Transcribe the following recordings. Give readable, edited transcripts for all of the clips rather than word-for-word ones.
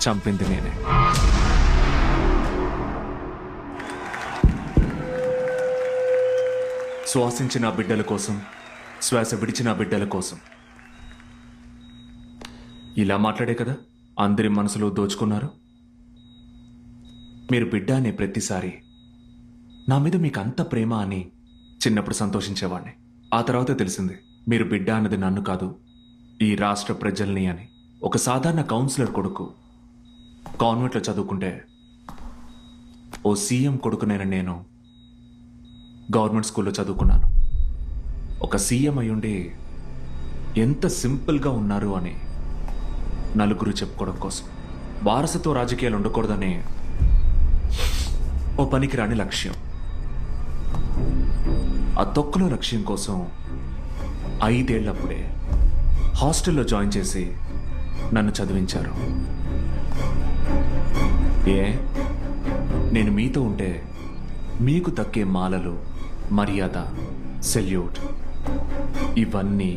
చంపింది నేనే. శ్వాసించిన బిడ్డల కోసం, శ్వాస విడిచిన బిడ్డల కోసం. ఇలా మాట్లాడే కదా అందరి మనసులో దోచుకున్నారు. మీరు బిడ్డ అనే ప్రతిసారి నా మీద మీకు అంత ప్రేమ అని చిన్నప్పుడు సంతోషించేవాడిని. ఆ తర్వాత తెలిసింది మీరు బిడ్డ అన్నది నన్ను కాదు, ఈ రాష్ట్ర ప్రజల్ని అని. ఒక సాధారణ కౌన్సిలర్ కొడుకు కాన్వెంట్లో చదువుకుంటే ఓ సీఎం కొడుకునైన నేను గవర్నమెంట్ స్కూల్లో చదువుకున్నాను. ఒక సీఎం అయ్యుండి ఎంత సింపుల్గా ఉన్నారు అని నలుగురు చెప్పుకోవడం కోసం. వారసత్వ రాజకీయాలు ఉండకూడదని ఓ పనికిరాని లక్ష్యం. ఆ తొక్కలో లక్ష్యం కోసం 5 ఏళ్లప్పుడే హాస్టల్లో జాయిన్ చేసి నన్ను చదివించారు. నేను మీతో ఉంటే మీకు దక్కే మాలలు, మర్యాద, సెల్యూట్ ఇవన్నీ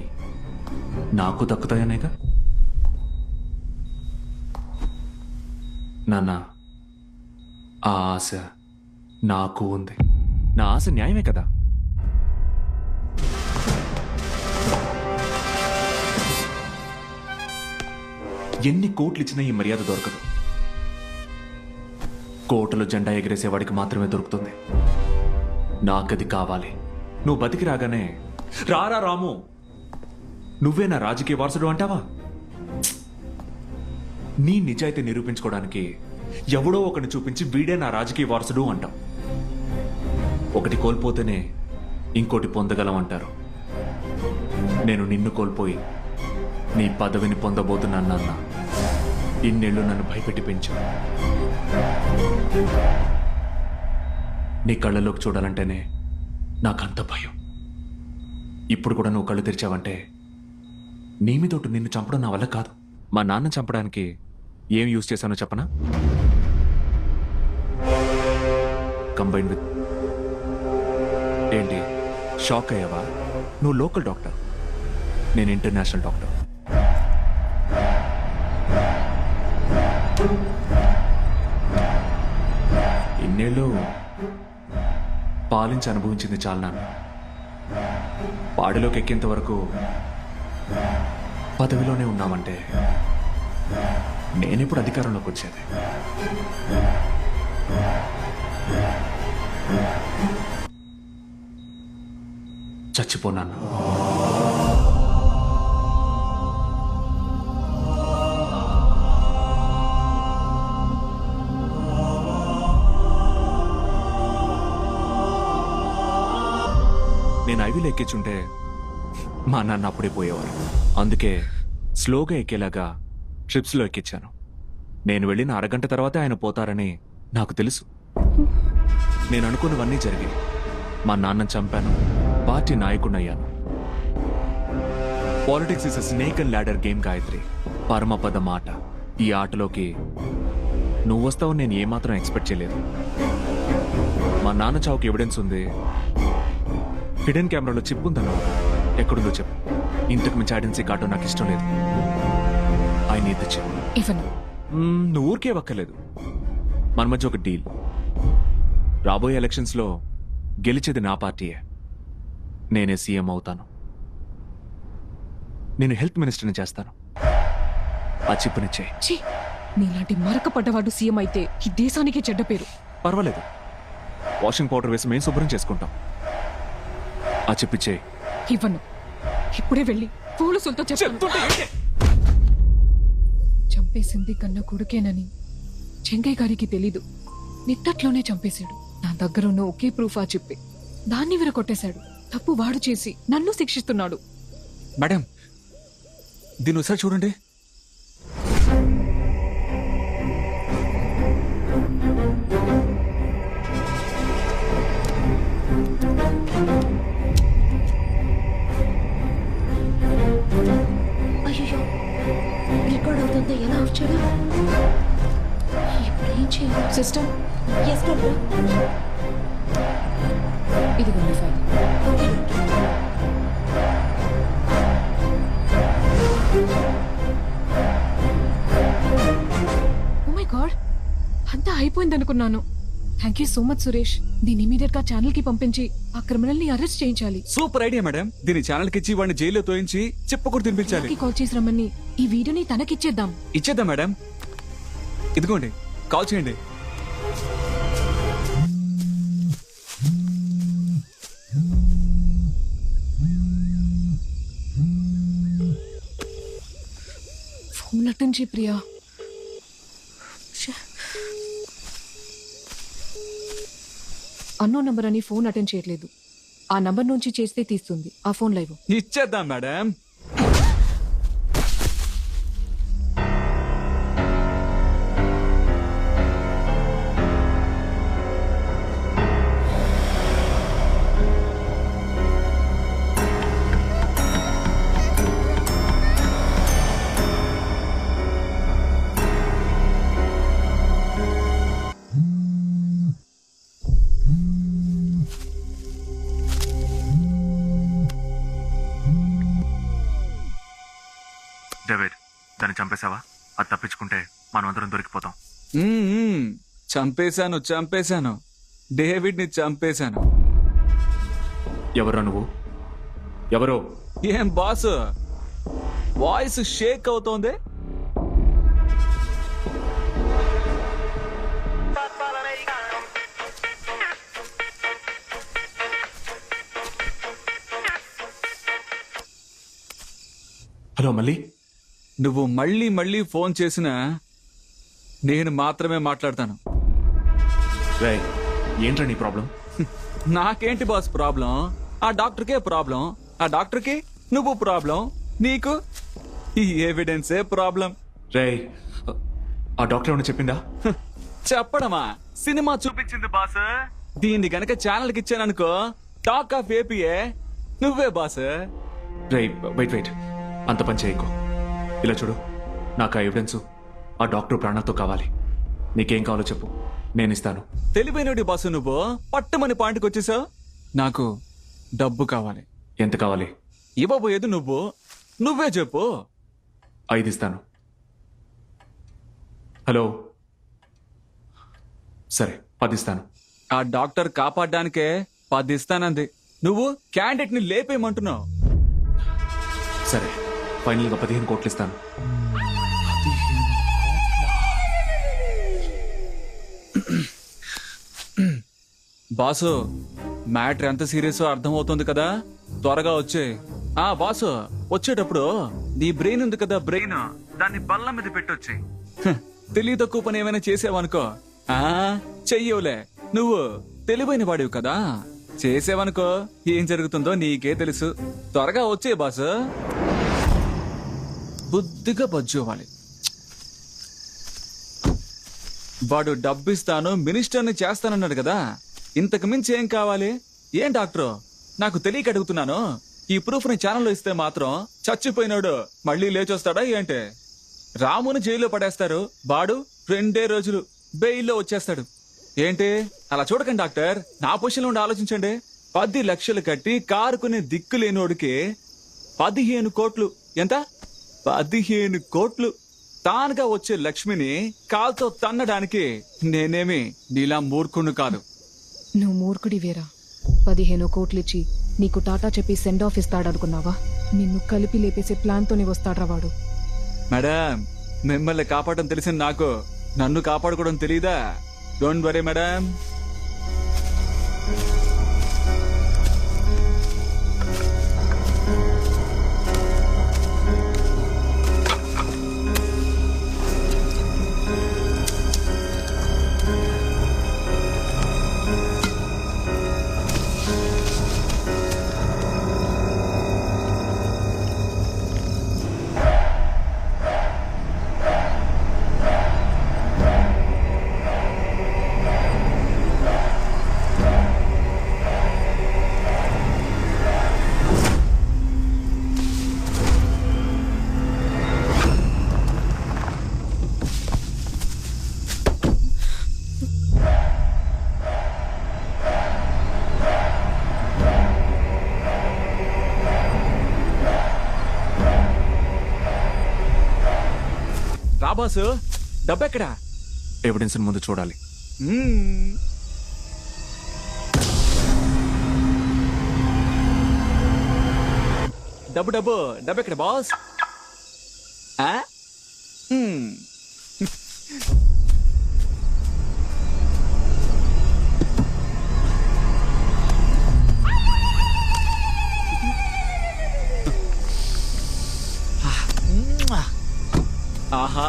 నాకు దక్కుతాయనేగా. నాన్న, ఆ ఆశ నాకు ఉంది. నా ఆశ న్యాయమే కదా. ఎన్ని కోట్లు ఇచ్చినా ఈ మర్యాద దొరకదు. కోటలో జెండా ఎగిరేసేవాడికి మాత్రమే దొరుకుతుంది. నాకది కావాలి. నువ్వు బతికి రాగానే రారా రాము, నువ్వే నా రాజకీయ వారసుడు అంటావా? నీ నిజాయితీ నిరూపించుకోవడానికి ఎవడో ఒకరిని చూపించి వీడే నా రాజకీయ వారసుడు అంటాం. ఒకటి కోల్పోతేనే ఇంకోటి పొందగలం అంటారు. నేను నిన్ను కోల్పోయి నీ పదవిని పొందబోతున్నాను నాన్న. ఇన్నేళ్ళు నన్ను భయపెట్టి పెంచు. నీ కళ్ళలోకి చూడాలంటేనే నాకంత భయం. ఇప్పుడు కూడా నువ్వు కళ్ళు తెరిచావంటే నీ మీదోటు నిన్ను చంపడం నా వల్ల కాదు. మా నాన్న చంపడానికి ఏం యూజ్ చేశానో చెప్పనా? Combine with. ఏంటి షాక్ అయ్యావా? నువ్వు లోకల్ డాక్టర్, నేను ఇంటర్నేషనల్ డాక్టర్. ఇన్నేళ్ళు పాలించి అనుభవించింది చాలు నాన్న. పాడిలోకి ఎక్కేంత వరకు పదవిలోనే ఉన్నామంటే నేనెప్పుడు అధికారంలోకి వచ్చేది? చచ్చిపోనాను. నేను ఐవీలో ఎక్కించుంటే మా నాన్న అప్పుడే పోయేవారు. అందుకే స్లోగా ఎక్కేలాగా ట్రిప్స్లో ఎక్కించాను. నేను వెళ్ళిన అరగంట తర్వాత ఆయన పోతారని నాకు తెలుసు. నేను అనుకున్నవన్నీ జరిగాయి. మా నాన్నని చంపాను, పార్టీ నాయకుడినయ్యాను. Politics is a snake and ladder game Gayatri. పరమపద మాట. ఈ ఆటలోకి నువ్వు వస్తావు నేను ఏమాత్రం ఎక్స్పెక్ట్ చేయలేదు. మా నాన్న చావుకి ఎవిడెన్స్ ఉంది. హిడెన్ కెమెరాలో చిప్ ఉందన్నా. ఎక్కడుందో చెప్పు. ఇంతకు మించి ఐడెన్సీ కార్డు నాకు ఇష్టం లేదు. I need the chip. నువ్వు ఊరికే వక్కలేదు. మన మధ్య ఒక డీల్. రాబోయే ఎలక్షన్స్లో గెలిచేది నా పార్టీయే. నేనే సీఎం అవుతాను. నేను హెల్త్ మినిస్టర్ని చేస్తాను. ఆ చిప్పునిచ్చే. నీలాంటి మరకపడ్డవాడు సీఎం అయితే ఈ దేశానికే చెడ్డ పేరు. పర్వాలేదు, వాషింగ్ పౌడర్ వేసి మేము శుభ్రం చేసుకుంటాం. ఆ చిప్పిచ్చే. ఇవ్వను. ఇప్పుడే వెళ్ళి పోలీసులతో చెప్తుంటే చంపేసింది కన్న కొడుకేనని చెంగయ్య గారికి తెలీదు. నిత్తట్లోనే చంపేశాడు. నా దగ్గర ఉన్న ఒకే ప్రూఫ్ ఆ చెప్పి దాన్ని విరగొట్టేశాడు. తప్పు వాడు చేసి నన్ను శిక్షిస్తున్నాడు. మేడం, దీన్ని ఒకసారి చూడండి. అయ్యో, రికార్డ్ అవుతుందో ఎలా ఆఫ్ చేయడం? ఇప్పుడు ఏం చేయాలి? Sister, yes doctor. ఇది file. Okay doctor. My God, అంతా అయిపోయింది అనుకున్నాను. Thank you so much Suresh. దీన్ని ఇమీడియట్ గా ఛానల్ కి పంపించి ఆ క్రిమినల్ ని అరెస్ట్ చేయించాలి. Super idea madam. దీని ఛానల్ కి ఇచ్చి వాడిని జైల్లో తోయించి చెప్పకూడదు తినిపించాలి. కి కాల్ చేసి రమ్మని ఈ వీడియోని తనకిచ్చేద్దాం. ఇచ్చేద్దాం మేడం. ఇదిగోండి, కాల్ చేయండి. ఫోన్ అటెండ్ చేయి ప్రియా. అన్నో నంబర్ అని ఫోన్ అటెండ్ చేయట్లేదు. ఆ నంబర్ నుంచి చేస్తే తీస్తుంది. ఆ ఫోన్ లైవ్. ఇచ్చేద్దాం మేడం. డేవిడ్, దాన్ని చంపేశావా? అది తప్పించుకుంటే మనం అందరం దొరికిపోతాం. చంపేశాను. డేవిడ్ ని చంపేశాను. ఎవరో నువ్వు? ఎవరో? ఏం బాస్, వాయిస్ షేక్ అవుతోంది. హలో మళ్ళీ? నువ్వు మళ్ళీ ఫోన్ చేసినా నేను మాత్రమే మాట్లాడతాను. రేయ్, ఏంట్రా నీ ప్రాబ్లం? నాకేంటి బాస్ ప్రాబ్లం? ఆ డాక్టర్కే ప్రాబ్లం. ఆ డాక్టర్కి నువ్వు ప్రాబ్లం. నీకు ఈ ఎవిడెన్సే ప్రాబ్లం. రేయ్, ఆ డాక్టర్ ఏమైనా చెప్పిందా? చెప్పడమా? సినిమా చూపించింది బాస్. దీన్ని గనక ఛానల్కి ఇచ్చాననుకో, టాక్ ఆఫ్ ఏపీఏ నువ్వే బాస్. రేయ్, వెయిట్, అంత పని చేయకు. ఇలా చూడు, నాకు ఆ ఎవిడెన్స్, ఆ డాక్టర్ ప్రాణాలతో కావాలి. నీకేం కావాలో చెప్పు, నేను ఇస్తాను. తెలివైనడి బాసు నువ్వు. పట్టుమని పాయింట్కి వచ్చేసావు. నాకు డబ్బు కావాలి. ఎంత కావాలి? ఇవ్వబోయేది నువ్వే చెప్పు. 5 ఇస్తాను. హలో, సరే 10 ఇస్తాను. ఆ డాక్టర్ కాపాడడానికే 10 ఇస్తానంది. నువ్వు క్యాండిడేట్ ని లేపేయమంటున్నావు. సరే, ఫైనల్గా 15 కోట్లు ఇస్తాను. బాసు, మ్యాటర్ ఎంత సీరియస్ అర్థమవుతుంది కదా. త్వరగా వచ్చే. ఆ బాసు, వచ్చేటప్పుడు నీ బ్రెయిన్ ఉంది కదా, బ్రెయిన్ దాన్ని బల్ల మీద పెట్టొచ్చి. తెలివి తక్కువ పని ఏమైనా చేసావనుకో, చెయ్యవులే. నువ్వు తెలివైన వాడివి కదా, చేసేవనుకో ఏం జరుగుతుందో నీకే తెలుసు. త్వరగా వచ్చే బాసు. బుద్ధిగా బజ్జోవాలి. వాడు డబ్బిస్తాను, మినిస్టర్ని చేస్తానన్నాడు కదా, ఇంతకు మించి ఏం కావాలి? ఏం డాక్టర్, నాకు తెలియక అడుగుతున్నాను. ఈ ప్రూఫ్ ని ఛానల్లో ఇస్తే మాత్రం చచ్చిపోయినాడు మళ్ళీ లేచొస్తాడా ఏంటి? రాముని జైల్లో పడేస్తారు, వాడు 2 రోజులు బెయిల్లో వచ్చేస్తాడు. ఏంటి అలా చూడకండి డాక్టర్, నా పొజిషన్లో ఉండి ఆలోచించండి. 10 లక్షలు కట్టి కారు కొనే దిక్కు లేనోడికి 15 కోట్లు. ఎంత? 15 కోట్లు. తానుగా వచ్చే లక్ష్మిని కాల్తో తన్నడానికి నేనేమి నీలా మూర్ఖుణ్ణి కాదు. నువ్వు మూర్ఖుడి వేరా. 15 కోట్లిచ్చి నీకు టాటా చెప్పి సెండ్ ఆఫ్ ఇస్తాడనుకున్నావా? నిన్ను కలిపి లేపేసే ప్లాన్ తోనే వస్తాడ్రా వాడు. మేడం, మిమ్మల్ని కాపాడడం తెలిసిన నాకు నన్ను కాపాడుకోవడం తెలీదా? Don't worry madam. బాసు, డబ్బెక్కడా? ఎవిడెన్స్ ముందు చూడాలి. మ్మ్. డబ్బు డబ్బు డబ్బు ఎక్కడ బాస్? ఆ? మ్మ్. ఆహా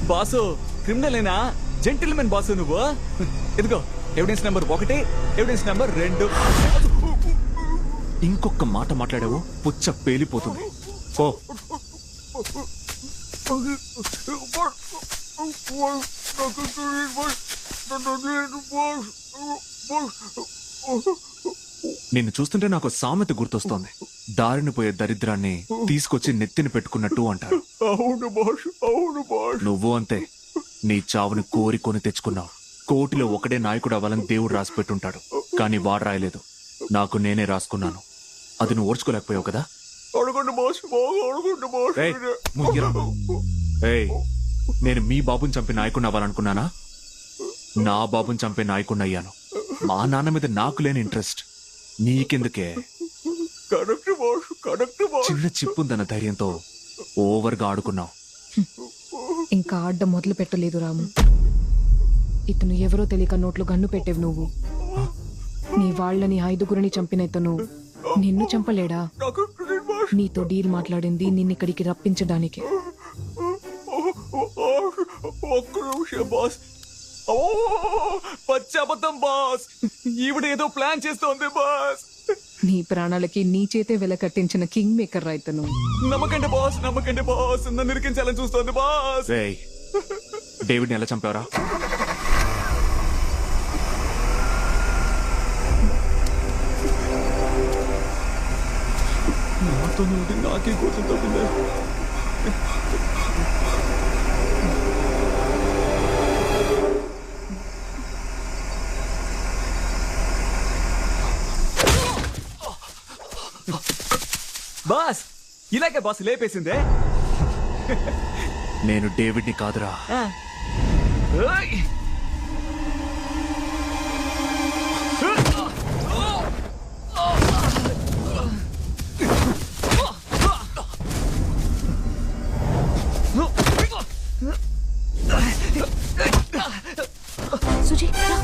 బాసు, క్రిమినలేనా? జెంటిల్మెన్ బాసు నువ్వు. ఇదిగో ఎవిడెన్స్ నెంబర్ 1, ఎవిడెన్స్ నెంబర్ 2. ఇంకొక మాట మాట్లాడావు పుచ్చ పేలిపోతుంది. ఓ నిన్ను చూస్తుంటే నాకు సామెత గుర్తొస్తోంది. దారిని పోయే దరిద్రాన్ని తీసుకొచ్చి నెత్తిని పెట్టుకున్నట్టు అంటారు. అవును బాస్, అవును బాస్. నువ్వు అంతే. నీ చావుని కోరికొని తెచ్చుకున్నావు. కోటిలో ఒకడే నాయకుడు అవ్వాలని దేవుడు రాసి పెట్టుంటాడు, కానీ వాడు రాయలేదు. నాకు నేనే రాసుకున్నాను. అది నువ్వు ఓర్చుకోలేకపోయావు కదా. అడగండి బాస్, బాగా అడగండి బాస్. ఏయ్, ముగ్గురం. ఏయ్, నేను మీ బాబుని చంపే నాయకుడిని అవ్వాలనుకున్నానా? నా బాబుని చంపే నాయకుడిని అయ్యాను. మా నాన్న మీద నాకు లేని ఇంట్రెస్ట్ నీకెందుకే? Correct boss, correct boss. చిన్న చిప్పుందన్న ధైర్యంతో ఓవర్గా ఆడుకున్నావు. ఇంకా ఆడ్డం మొదలు పెట్టలేదు రాము. ఇతను ఎవరో తెలియక నోట్లో గన్ను పెట్టేవు నువ్వు. నీ వాళ్ళని 5గురిని చంపిన ఇతను నిన్ను చంపలేడా? నీతో డీల్ మాట్లాడింది నిన్నిక్కడికి రప్పించడానికి. ఒక్క నిమిషం బాస్. ఓ పచ్చబద్ధం బాస్, ఈవిడ ఏదో ప్లాన్ చేస్తోంది బాస్. నీ ప్రాణాలకి నీ చేతే వెల కట్టించిన కింగ్ మేకర్ రా ఇతను. నమ్మకండి బాస్, నమ్మకండి బాస్. నన్ను ఇరికించాలని చూస్తోంది బాస్. ఏయ్, డేవిడ్ని ఎలా చంపావరా? నాతో నాకే కోసం తప్పింది. బాస్, ఇలాగే బాస్ లేపేసిందే. నేను డేవిడ్ని కాదురా. ఏయ్! సుజీ రా.